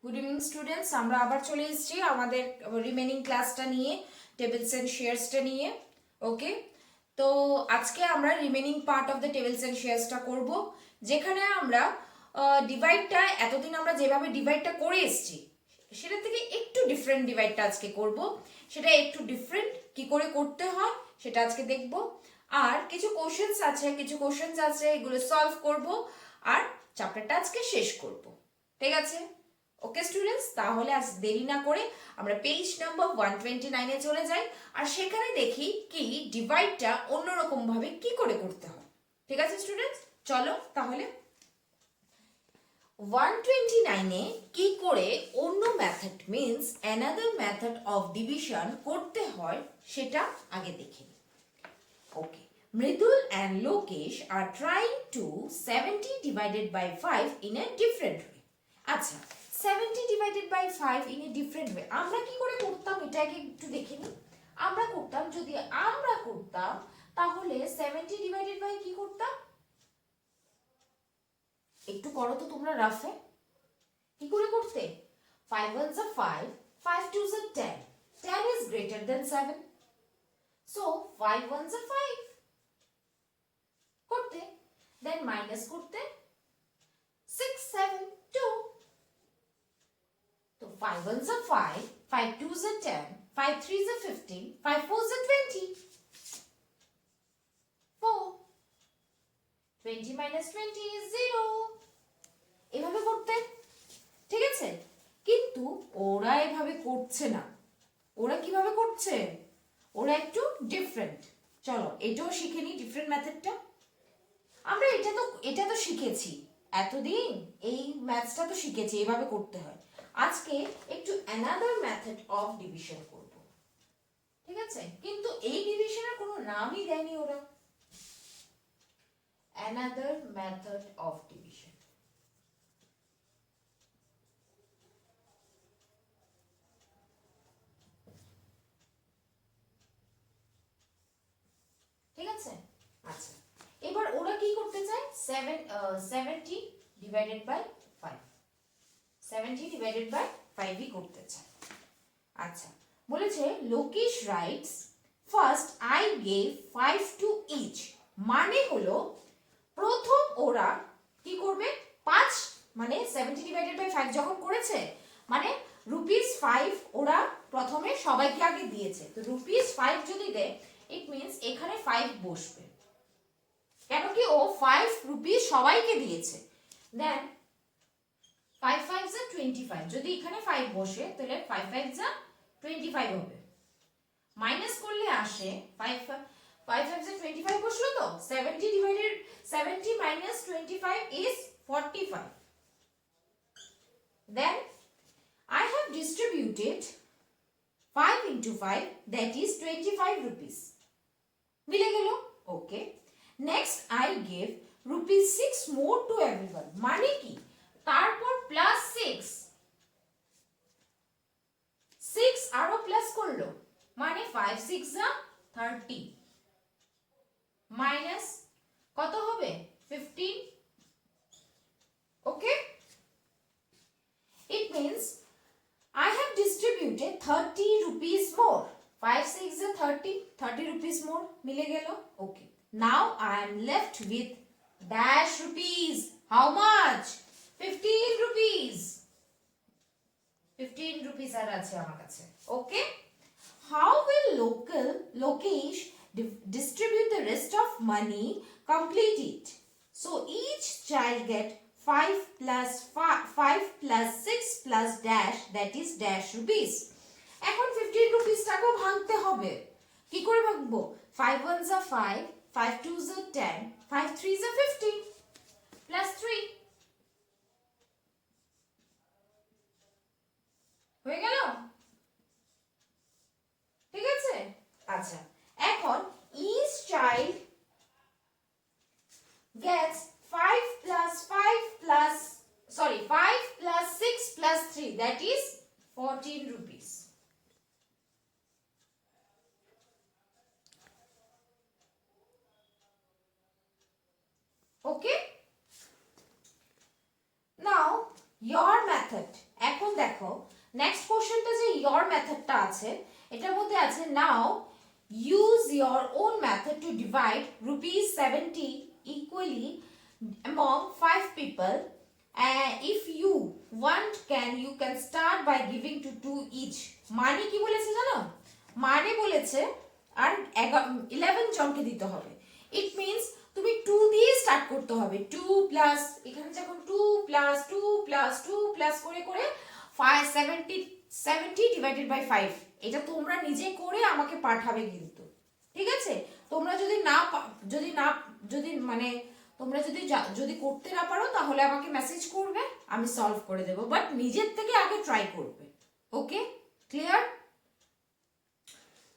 Good evening students, আমরা আবার চলে এসেছি আমাদের রিমেনিং ক্লাসটা নিয়ে, টেবিলস অ্যান্ড শেয়ার্সটা নিয়ে। ওকে, তো আজকে আমরা remaining part of the tables and শেয়ার্সটা করব, যেখানে আমরা ডিভাইডটা এতদিন আমরা যেভাবে ডিভাইডটা করে এসেছি সেটা থেকে একটু ডিফারেন্ট ডিভাইডটা আজকে করব। সেটা একটু ডিফারেন্ট কি করে করতে হয় সেটা আজকে দেখব। আর কিছু কোশ্চেন্স আছে এগুলো সলভ করব, আর চ্যাপ্টারটা আজকে শেষ করব। ঠিক আছে? ওকে স্টুডেন্টস, তাহলে আজ দেরি না করে আমরা পেজ নাম্বার 129-এ চলে যাই, আর সেখানে দেখি কি ডিভাইডটা অন্যরকম ভাবে কি করে করতে হয়। ঠিক আছে স্টুডেন্টস, চলো তাহলে 129-এ কি করে অন্য method means another method of division করতে হয় সেটা আগে দেখে নিই। ওকে, Mridul and Lokesh are trying to 70 divided by 5 in a different way. আচ্ছা, 70 divided by 5 in a different way আমরা কি করে করতাম এটাকে একটু দেখে নিই। আমরা করতাম তাহলে 70 divided by কি করতাম, একটু করো তো তোমরা রাফে। কি করে করতে? 5 ones are 5, 5 twos are 10, 10 is greater than 7, so 5 ones are 5 করতে, দেন মাইনাস করতে 6 7 2, তো 5 ones are 5, 5 twos are 10, 5 threes are 15, 5 fours are 20, 4, 20 minus 20 is 0, এভাবে করতে। ঠিক আছে, কিন্তু ওরা এভাবে করছে না। ওরা কিভাবে করছে? ওরা একটু ডিফারেন্ট। চলো এটাও শিখে নিই, ডিফারেন্ট মেথডটা। আমরা এটা তো শিখেছি এতদিন, এই ম্যাথসটা তো শিখেছি এভাবে করতে হয়। আজকে একটু অ্যানাদার মেথড অফ ডিভিশন করব। ঠিক আছে, কিন্তু এই ডিভিশনের কোনো নামই দেয়নি ওরা। Another method of division. ঠিক আছে, আচ্ছা এবার ওরা কি করতে চায়? 70 ডিভাইডেড বাই 5, 70 ডিভাইডেড বাই 5ই করতে চায়। আচ্ছা, বলেছে Lokesh writes first I gave 5 to each, মানে হলো প্রথম ওরা কি করবে, 5 মানে 70 ডিভাইডেড বাই 5 যখন করেছে মানে ₹5 ওরা প্রথমে সবাইকে আগে দিয়েছে। তো ₹5 যদি দেয় ইট মিন্স এখানে 5 বসবে, কেন কি ও 5 রুপিস সবাইকে দিয়েছে। দেন 5 5 যা 25, যদি এখানে 5 বসে তাহলে 5 5 যা 25 হবে। মাইনাস করলে আসে 5 5 যা 25 বসলো, তো 70 divided 70 minus 25 is 45. Then I have distributed 5 into 5, that is 25 rupees. মিলে গেল। Okay, next I give ₹6 more to everyone, মানে কি তারপর প্লাস 6 আরো প্লাস করলো, মানে 5 6 যা 30 মাইনাস কত হবে 15। ওকে, it means I have distributed 30 rupees more. 5 6 is 30 rupees more, মিলে গেল। ওকে, now I am left with dash rupees. How much? 15 rupees. 15 rupees আর আছে আমার কাছে। ওকে, how will Lokesh distribute the rest of money, complete it? So each child get 5 plus 6 plus dash, that is dash rupees. এখন 15 রুপিসটাকেও ভাঙতে হবে। কি করে ভাঙবো? 5 ones are 5, 5 twos are 10, 5 threes are 15 plus 3 হয়ে গেল। ঠিক আছে, আচ্ছা এখন each child gets 5 plus 6 plus 3, that is 14 rupees. Okay, now your method, এখন your মেথডটা আছে, এটার মধ্যে আছে নাও use your own method to divide rupees 70 equally among 5 people. If you want you can start by giving to 2 each. মানে কি বলেছে জানো? মানে বলেছে আর 11 জনকে দিতে হবে। ইট মিন্স তুমি 2 দিয়ে স্টার্ট করতে হবে। 2 প্লাস এখানে যখন 2 প্লাস 2 প্লাস 2 প্লাস করে করে 70 ডিভাইডেড বাই 5, এটা তোমরা নিজে করে আমাকে পাঠাবে কিন্তু, ঠিক আছে? তোমরা যদি করতে না পারো তাহলে আমাকে মেসেজ করবে, আমি সলভ করে দেবো, বাট নিজের থেকে আগে ট্রাই করবে। ওকে, ক্লিয়ার?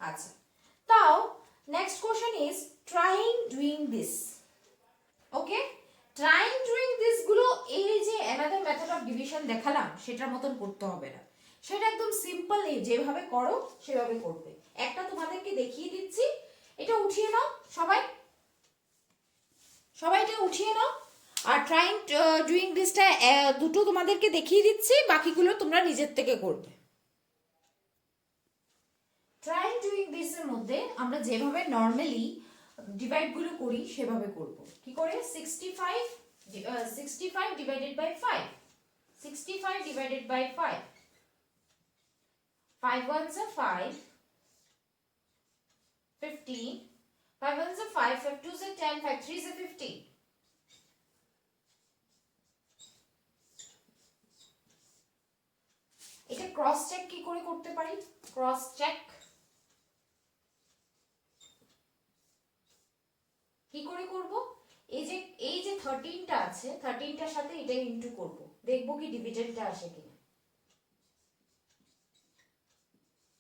আচ্ছা, তাও next question is trying doing this. Okay, trying doing this গুলো এই যে অ্যানাদার মেথড অফ ডিভিশন দেখালাম সেটার মতন করতে হবে না, সেটা একদম সিম্পল, যেভাবে করো সেভাবে করবে। একটা তোমাদেরকে দেখিয়ে দিচ্ছি, এটা উঠিয়ে নাও সবাই, এটা উঠিয়ে নাও। আর ট্রাইং ডুইং দিসটা দুটো তোমাদেরকে দেখিয়ে দিচ্ছি, বাকিগুলো তোমরা নিজের থেকে করবে। ট্রাইং ডুইং দিস এর মধ্যে আমরা যেভাবে নর্মালি ডিভাইড গুলো করি সেভাবে করব। কি করে? 65 divided by 5, 65 divided by 5, 5 ones are 5, 15, 5 ones are 5, 5 twos are 10, 5 threes are 15. এটা ক্রস চেক কি করে করতে পারি? ক্রস চেক কি করে করব? এই যে 13টা আছে, 13টার সাথে এটা ইনটু করব, দেখব কি ডিভিডেন্ডটা আসে কিনা,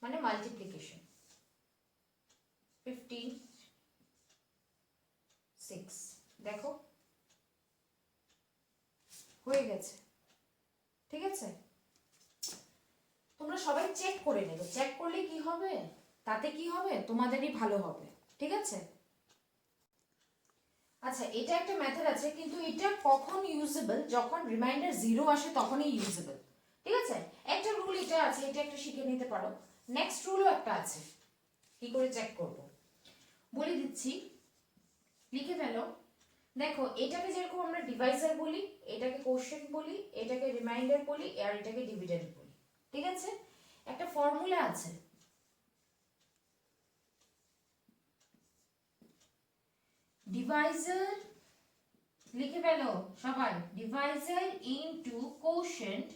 মানে মাল্টিপ্লিকেশন। 15 6, দেখো হয়ে গেছে, ঠিক আছে? তোমরা সবাই চেক করে নেবে, চেক করলে কি হবে, তাতে কি হবে, তোমাদেরই ভালো হবে, ঠিক আছে? আচ্ছা, এটা একটা মেথড আছে, কিন্তু এটা কখন ইউজেবল? যখন রিমাইন্ডার 0 আসে তখনই ইউজেবল, ঠিক আছে? একটা রুল এটা আছে, এটা একটা শিখে নিতে পারো। নেক্সট রুলও একটা আছে, কি করে চেক করব বলে দিচ্ছি, লিখে ফেলো। দেখো, এটাকে যেরকম আমরা ডিভাইজার বলি, এটাকে কোশ্চেন বলি, এটাকে রিমাইন্ডার বলি, আর এটাকে ডিভিডেন্ড বলি, ঠিক আছে? একটা ফর্মুলা আছে, ডিভাইজার, লিখে ফেলো সবাই, divisor into quotient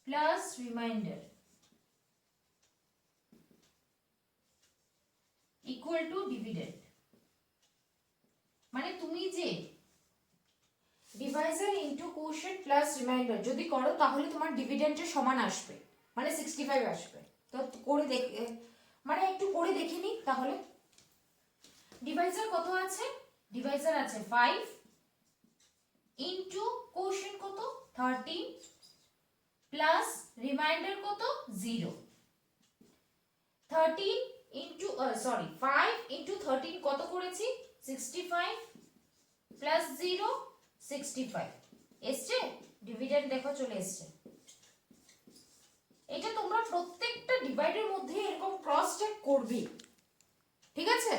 plus remainder equal to dividend. মানে তুমি যে divisor into quotient plus remainder যদি করো তাহলে তোমার ডিভিডেন্ডের সমান আসবে, মানে 65 আসবে। তো করে মানে একটু করে দেখে নি তাহলে। ডিভাইজার কত আছে? ডিভাইজার আছে 5 ইনটু কোশ্চেন্ট কত 13 প্লাস রিমাইন্ডার কত 0। 13 ইনটু 5 ইনটু 13 কত করেছি? 65 প্লাস 0 65 এসছে। ডিভিডেন্ড দেখো চলে এসছে। এটা তোমরা প্রত্যেকটা ডিভাইডের মধ্যে এরকম ক্রস চেক করবে, ঠিক আছে?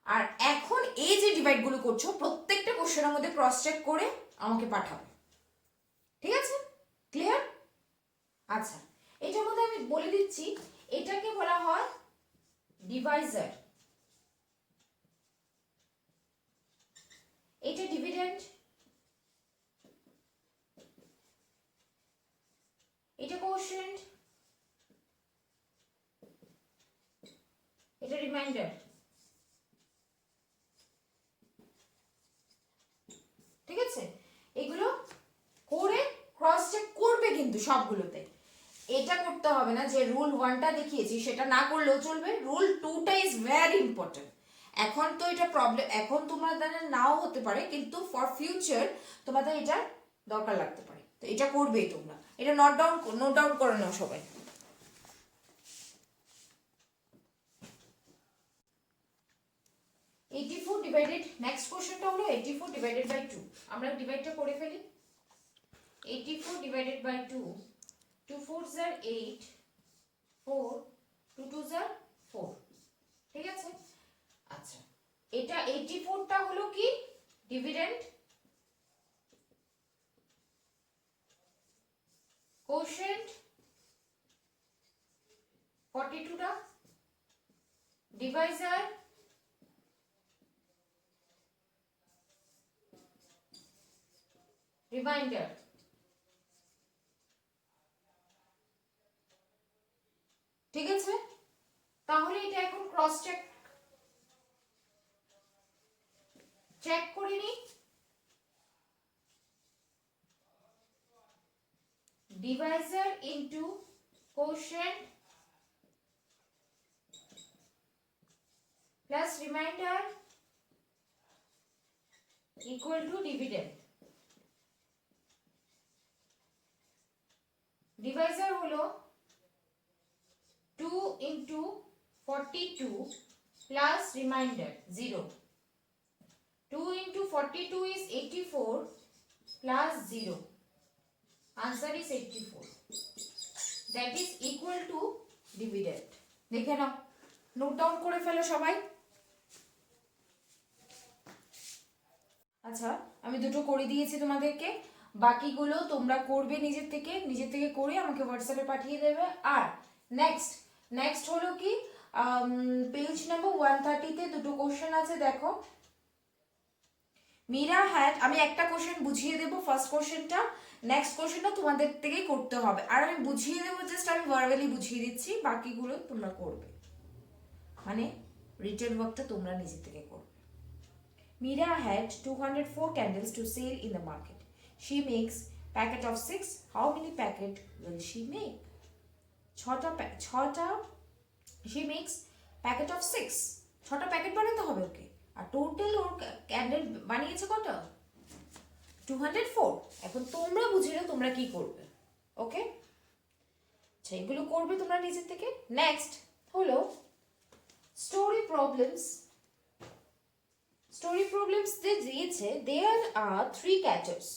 আর এখন এই যে ডিভাইড গুলো করছো প্রত্যেকটা কোশ্চেনের মধ্যে ক্রস চেক করে আমাকে পাঠাবে, ঠিক আছে? ক্লিয়ার? আচ্ছা, এটার মধ্যে আমি বলে দিচ্ছি, এটাকে বলা হয় ডিভাইজার, এটা ডিভিডেন্ড, এটা কোশ্চেন্ট, এটা রিমাইন্ডার, ঠিক আছে? এগুলো করে ক্রস চেক করবে কিন্তু সবগুলোতে। এটা করতে হবে না যে রুল 1টা দেখিয়েছি সেটা না করলেও চলবে, রুল 2টা ইজ ভেরি ইম্পর্টেন্ট। এখন তো এটা প্রবলেম, এখন তোমাদের নাও হতে পারে, কিন্তু ফর ফিউচার তোমাদের এটা দরকার লাগতে পারে, তো এটা করবেই তোমরা। এটা নোট ডাউন করে নাও সবাই। নেক্সট কোশ্চেনটা হলো 84 ডিভাইডেড বাই 2। আমরা ডিভাইডটা করে ফেলি। 84 divided by 2, 2 4s are 8, 4, 2 2s are 4, ঠিক আছে। আচ্ছা, এটা 84টা হলো কি ডিভিডেন্ড, কোশেন্ট 42টা, ডিভাইজার রিমাইন্ডার, ঠিক আছে। তাহলে এটা এখন ক্রস চেক করে নি। Deviser into quotient plus remainder equal to dividend. Deviser হলো 2 into 42 plus remainder 0. 2 into 42 is 84 plus 0. Answer is 84. That is equal to dividend. দেখে নাও, নোট ডাউন করে ফেলো সবাই। আচ্ছা, আমি দুটো করে দিয়েছি তোমাদেরকে, বাকিগুলো তোমরা করবে নিজের থেকে করে আমাকে হোয়াটসঅ্যাপে পাঠিয়ে দেবে। আর নেক্সট হলো কি পেজ নাম্বার 130 তে দুটো কোশ্চেন আছে, দেখো। মীরা হ্যাড, আমি একটা কোশ্চেন বুঝিয়ে দেবো, ফার্স্ট কোশ্চেনটা, নেক্সট কোশ্চেনটা তোমাদের থেকেই করতে হবে। আর আমি বুঝিয়ে দেবো, জাস্ট আমি ভার্বালি বুঝিয়ে দিচ্ছি, বাকিগুলো তোমরা করবে, মানে রিটেন ওয়ার্কটা তোমরা নিজে থেকে করবে। Mira had 204 candles to sell in the market. She makes packet of 6. How many packet will she make? ছটা she makes packet of 6. ছটা প্যাকেট বানাতে হবে ওকে। আর টোটাল ওর ক্যান্ডেল বানিয়েছে কত? 204। এখন তোমরা বুঝিয়ে তোমরা কি করবে, ওকে? আচ্ছা, এগুলো করবে তোমরা নিজের থেকে। নেক্সট হলো স্টোরি প্রবলেমস। Story problems দিয়েছে, there are 3 catchers.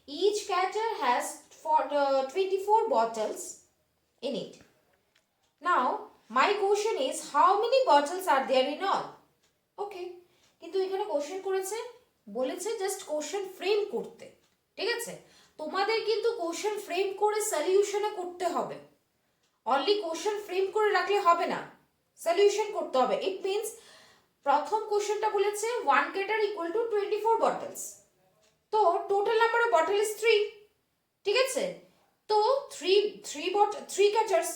Each catcher has 24 bottles in it. Now, my question is, how many bottles are there in all? Okay, কিন্তু এখানে কোশ্চেন করেছে, বলেছে জাস্ট কোশ্চেন ফ্রেম করতে, ঠিক আছে? তোমাদের কিন্তু কোশ্চেন ফ্রেম করে সলিউশনে করতে হবে, অনলি কোশ্চেন ফ্রেম করে রাখলে হবে না, সলিউশন করতে হবে। ইট মিনস প্রথম কোশ্চেনটা বলেছে 1 cater equal to 24 bottles, তো total number of bottle is 3, ঠিক আছে? তো 3 caters,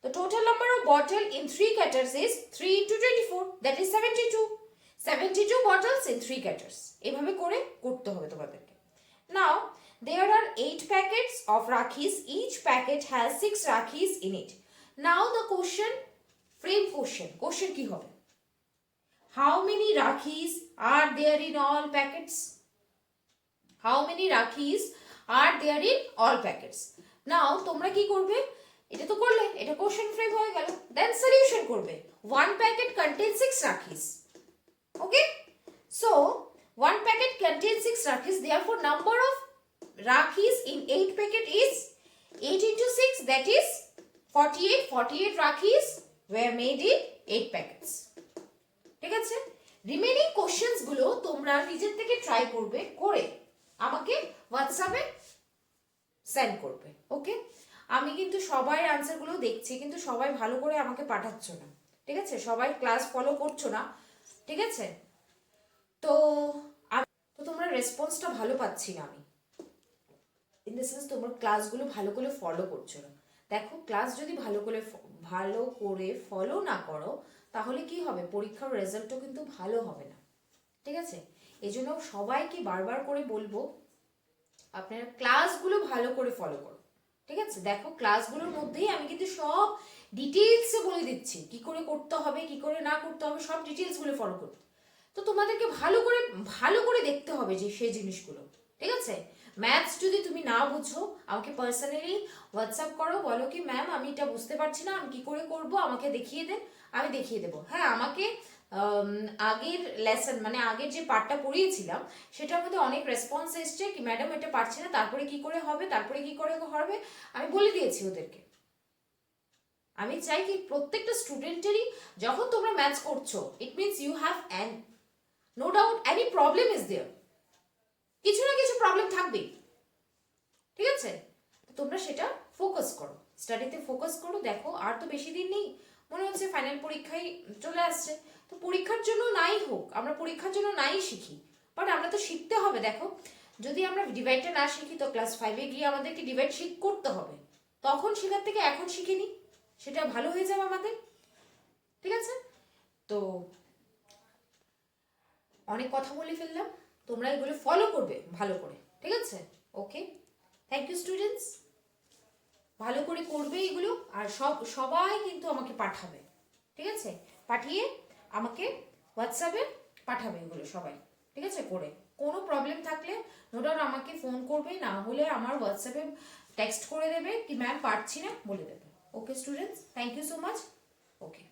the total number of bottle in 3 caters is 3 into 24, that is 72 bottles in 3 caters। এভাবে করে করতে হবে তোমাদেরকে। Now there are 8 packets of Rakhis, each packet has 6 Rakhis in it. Now the question, frame question কি হবে? How many Rakhis are there in all packets? How many Rakhis are there in all packets? Now তোমরা কি করবে, এটা তো করলে, এটা question frame হয়ে গেল, দেন সলিউশন করবে। 1 packet contains 6 Rakhis, okay? So 1 packet contains 6 Rakhis, therefore number of Rakhis in 8 packet is 8 into 6, that is 48 Rakhis were made in 8 packets, ঠিক আছে? রিমেনিং কোশ্চেনস গুলো তোমরা নিজের থেকে ট্রাই করবে, করে আমাকে হোয়াটসঅ্যাপে সেন্ড করবে, ওকে? আমি কিন্তু সবাই আনসার গুলো দেখছি, কিন্তু সবাই ভালো করে আমাকে পাঠাচ্ছ না, ঠিক আছে? সবাই ক্লাস ফলো করছো না, ঠিক আছে? তো তোমরা রেসপন্সটা ভালো পাচ্ছি না আমি, ইন দ্য সেন্স তোমরা ক্লাসগুলো ভালো করে ফলো করছো না। দেখো, ক্লাস যদি ভালো করে ফলো না করো, তাহলে কি হবে, পরীক্ষার রেজাল্টও কিন্তু ভালো হবে না, ঠিক আছে? এই জন্য সবাইকে বারবার করে বলবো, আপনারা ক্লাসগুলো ভালো করে ফলো করো, ঠিক আছে? দেখো, ক্লাসগুলোর মধ্যেই আমি কিন্তু সব ডিটেইলসে বলে দিচ্ছি, কি করে করতে হবে, কি করে না করতে হবে, সব ডিটেইলসগুলো ফলো করো। তো তোমাদেরকে ভালো করে দেখতে হবে যে সেই জিনিসগুলো, ঠিক আছে? ম্যাথস যদি তুমি না বুঝো, আমাকে পার্সোনালি হোয়াটসঅ্যাপ করো, বলো কি ম্যাম আমি এটা বুঝতে পারছি না, আমি কি করে করব, আমাকে দেখিয়ে দেন, আমি দেখিয়ে দেবো। হ্যাঁ, আমাকে আগের লেসন মানে আগের যে পার্টটা পড়িয়েছিলাম সেটার মধ্যে অনেক রেসপন্স এসছে কি ম্যাডাম এটা পারছি না, তারপরে কি করে হবে, তারপরে কি করে হবে, আমি বলে দিয়েছি ওদেরকে। আমি চাই কি প্রত্যেকটা স্টুডেন্টেরই যখন তোমরা ম্যাথস করছো, it means you have an no doubt any problem is there, কিছু না কিছু প্রবলেম থাকবেই, ঠিক আছে? তোমরা সেটা ফোকাস করো, স্টাডিতে ফোকাস করো। দেখো আর তো বেশি দিন নেই, মনে হচ্ছে ফাইনাল পরীক্ষায় চলে আসছে, তো পরীক্ষার জন্য নাই হোক, আমরা পরীক্ষার জন্য নাই শিখি, বাট আমরা তো শিখতে হবে। দেখো যদি আমরা ডিভাইডটা না শিখি তো ক্লাস 5-এ গিয়ে আমাদেরকে ডিভাইড করতে হবে, তখন শেখার থেকে এখন শিখে নিই, সেটা ভালো হয়ে যাবে আমাদের, ঠিক আছে? তো অনেক কথা বলে ফেললাম, তোমরা এগুলো ফলো করবে ভালো করে, ঠিক আছে? ওকে, থ্যাংক ইউ স্টুডেন্টস, ভালো করে করবে এগুলো, আর সবাই কিন্তু আমাকে পাঠাবে, ঠিক আছে? পাঠিয়ে আমাকে হোয়াটসঅ্যাপে পাঠাবে এগুলো সবাই, ঠিক আছে? করে কোনো প্রবলেম থাকলে নো ডাউট আমাকে ফোন করবে, না হলে আমার হোয়াটসঅ্যাপে টেক্সট করে দেবে কি ম্যাম পারছি না, বলে দেবে। Okay students, thank you so much. Okay.